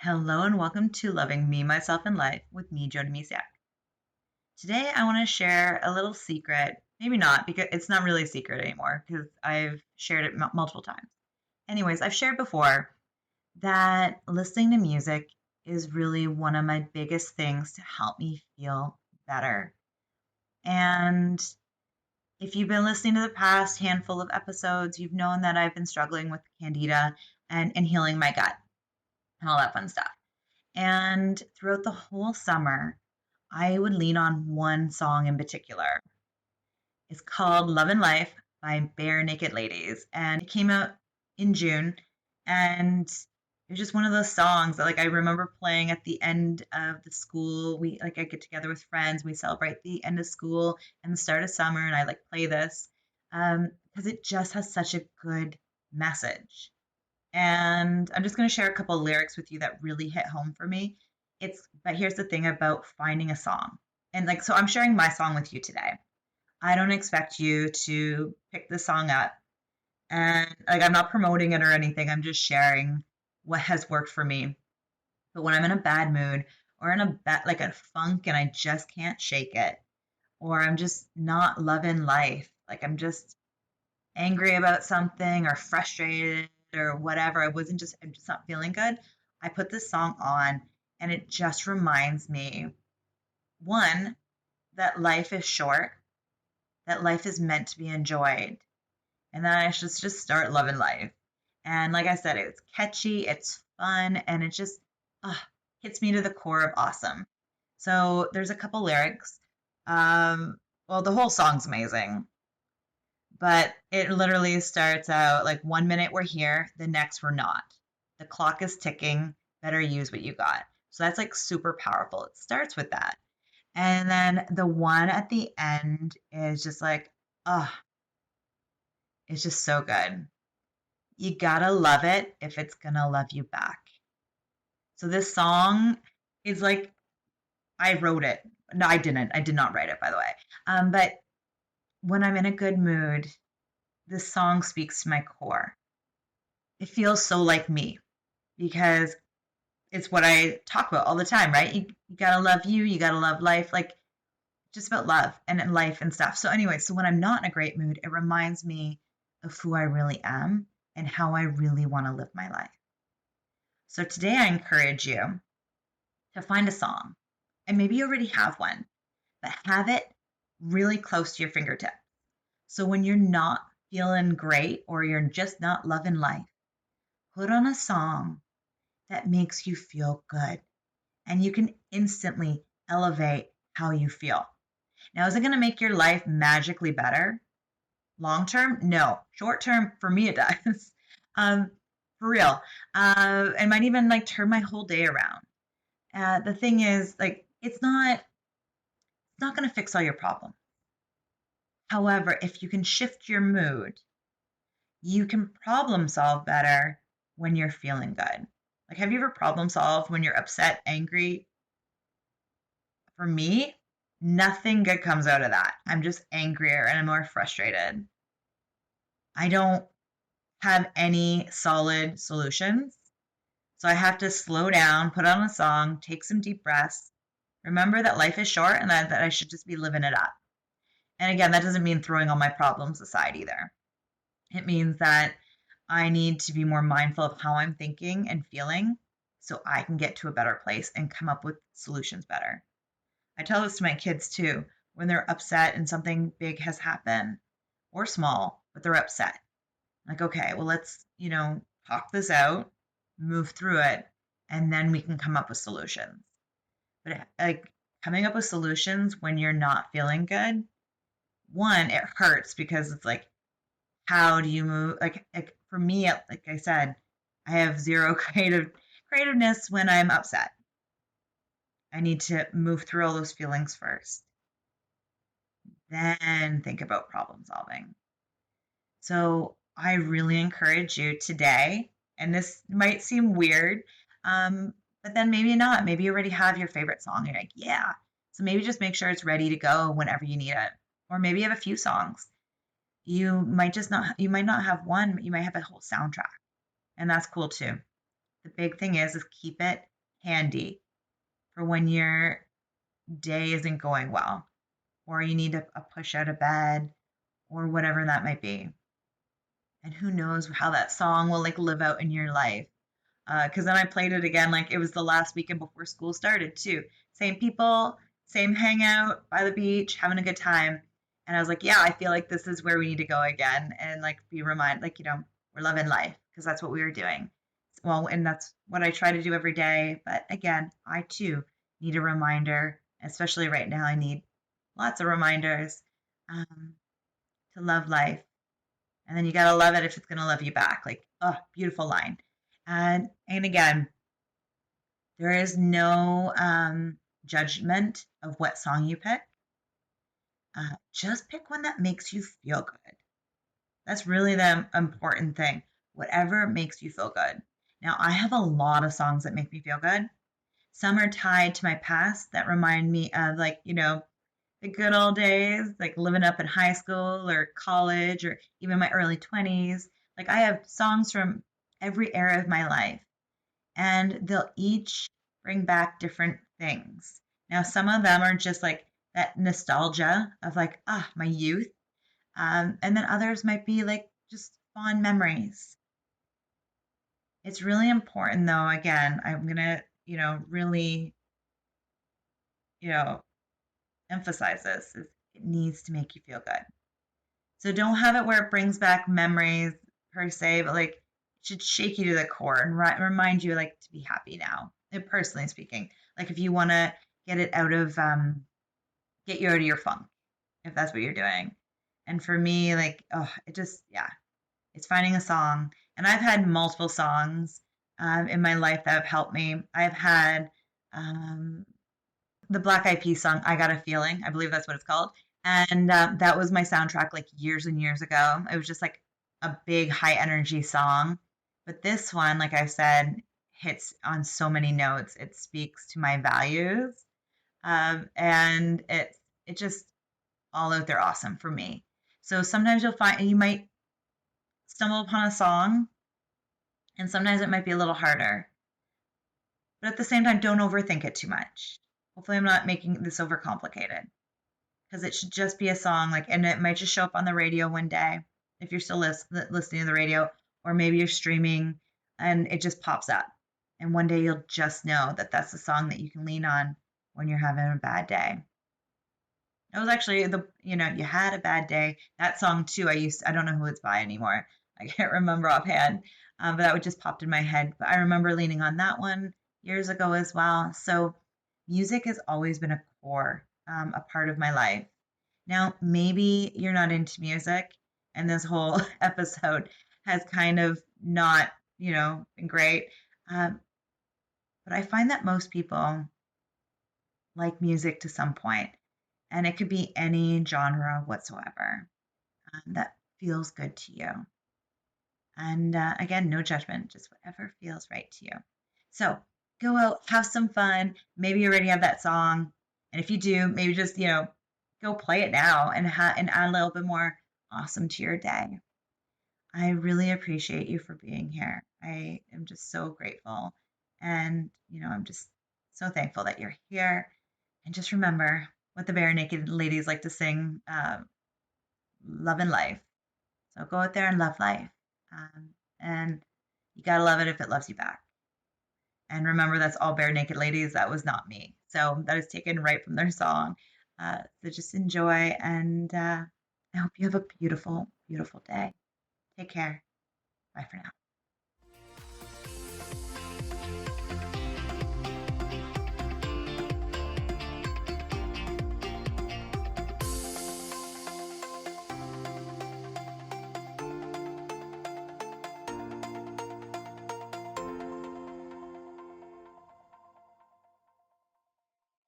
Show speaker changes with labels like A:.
A: Hello and welcome to Loving Me, Myself, and Life with me, Jody Misiak. Today, I want to share a little secret. Maybe not, because it's not really a secret anymore, because I've shared it multiple times. Anyways, I've shared before that listening to music is really one of my biggest things to help me feel better. And if you've been listening to the past handful of episodes, you've known that I've been struggling with candida and healing my gut and all that fun stuff. And throughout the whole summer, I would lean on one song in particular. It's called Love and Life by Bare Naked Ladies. And it came out in June. And it was just one of those songs that I remember playing at the end of the school. I get together with friends, we celebrate the end of school and the start of summer, and I play this because it just has such a good message. And I'm just going to share a couple of lyrics with you that really hit home for me. But here's the thing about finding a song. And so I'm sharing my song with you today. I don't expect you to pick the song up. And I'm not promoting it or anything. I'm just sharing what has worked for me. But when I'm in a bad mood or in a funk and I just can't shake it, or I'm just not loving life, I'm just angry about something or frustrated or whatever, I'm just not feeling good, I put this song on and it just reminds me, one, that life is short, that life is meant to be enjoyed, and that I should just start loving life. And like I said, it's catchy, it's fun, and it just hits me to the core of awesome. So there's a couple lyrics. Well, the whole song's amazing. But it literally starts out 1 minute we're here, the next we're not. The clock is ticking, better use what you got. So that's super powerful. It starts with that. And then the one at the end is just it's just so good. You gotta love it if it's gonna love you back. So this song is I wrote it. No, I didn't. I did not write it, by the way. But when I'm in a good mood, this song speaks to my core. It feels so like me because it's what I talk about all the time, right? You gotta love you gotta love life, just about love and life and stuff. So anyway, so when I'm not in a great mood, it reminds me of who I really am and how I really want to live my life. So today I encourage you to find a song, and maybe you already have one, but have it really close to your fingertips. So when you're not feeling great or you're just not loving life, put on a song that makes you feel good and you can instantly elevate how you feel. Now, is it going to make your life magically better? Long term? No. Short term, for me, it does. For real. It might even turn my whole day around. The thing is, it's not going to fix all your problems. However, if you can shift your mood, you can problem solve better when you're feeling good. Have you ever problem solved when you're upset, angry? For me, nothing good comes out of that. I'm just angrier and I'm more frustrated. I don't have any solid solutions. So I have to slow down, put on a song, take some deep breaths, remember that life is short and that I should just be living it up. And again, that doesn't mean throwing all my problems aside either. It means that I need to be more mindful of how I'm thinking and feeling so I can get to a better place and come up with solutions better. I tell this to my kids too, when they're upset and something big has happened or small, but they're upset. Okay, well, let's, talk this out, move through it, and then we can come up with solutions. But coming up with solutions when you're not feeling good, one, it hurts because it's how do you move? For me, like I said, I have zero creativeness when I'm upset. I need to move through all those feelings first, then think about problem solving. So I really encourage you today, and this might seem weird, but then maybe not. Maybe you already have your favorite song. You're yeah. So maybe just make sure it's ready to go whenever you need it. Or maybe you have a few songs. You might not have one, but you might have a whole soundtrack. And that's cool too. The big thing is keep it handy for when your day isn't going well, or you need a push out of bed, or whatever that might be. And who knows how that song will like live out in your life. Because then I played it again, like it was the last weekend before school started too. Same people, same hangout by the beach, having a good time. And I was like, yeah, I feel like this is where we need to go again, and like be reminded, like, we're loving life because that's what we were doing. Well, and that's what I try to do every day. But again, I too need a reminder, especially right now. I need lots of reminders um, to love life. And then you got to love it if it's going to love you back. Like, oh, beautiful line. And again, there is no judgment of what song you pick. Just pick one that makes you feel good. That's really the important thing. Whatever makes you feel good. Now, I have a lot of songs that make me feel good. Some are tied to my past that remind me of, like, the good old days, like living up in high school or college or even my early 20s. Like, I have songs from every era of my life, and they'll each bring back different things. Now, some of them are just like that nostalgia of like, my youth. And then others might be like just fond memories. It's really important, though. Again, I'm going to, really, you know, emphasize this is it needs to make you feel good. So don't have it where it brings back memories per se, but like it should shake you to the core and remind you like to be happy now. Personally speaking, like if you want to get it out of get you out of your funk, if that's what you're doing. And for me, like, it just, yeah, it's finding a song. And I've had multiple songs in my life that have helped me. I've had um, the Black Eyed Peas song "I Got a Feeling." I believe that's what it's called, and that was my soundtrack like years and years ago. It was just like a big high energy song, but this one, like I said, hits on so many notes. It speaks to my values, and it just all out there awesome for me. So sometimes you might stumble upon a song, and sometimes it might be a little harder, but at the same time, don't overthink it too much. Hopefully, I'm not making this overcomplicated because it should just be a song, like, and it might just show up on the radio one day if you're still listening to the radio, or maybe you're streaming and it just pops up. And one day you'll just know that that's the song that you can lean on when you're having a bad day. It was actually you had a bad day. That song too. I don't know who it's by anymore. I can't remember offhand, but that would just popped in my head. But I remember leaning on that one years ago as well. So music has always been a part of my life. Now, maybe you're not into music, and this whole episode has kind of not, been great. Um, but I find that most people like music to some point, and it could be any genre whatsoever that feels good to you. And again, no judgment, just whatever feels right to you. So go out, have some fun. Maybe you already have that song. And if you do, maybe just, go play it now and add a little bit more awesome to your day. I really appreciate you for being here. I am just so grateful. And, I'm just so thankful that you're here. And just remember what the Bare Naked Ladies like to sing, love and life. So go out there and love life. And you got to love it if it loves you back. And remember, that's all Bare Naked Ladies. That was not me. So that is taken right from their song. So just enjoy. And I hope you have a beautiful, beautiful day. Take care. Bye for now.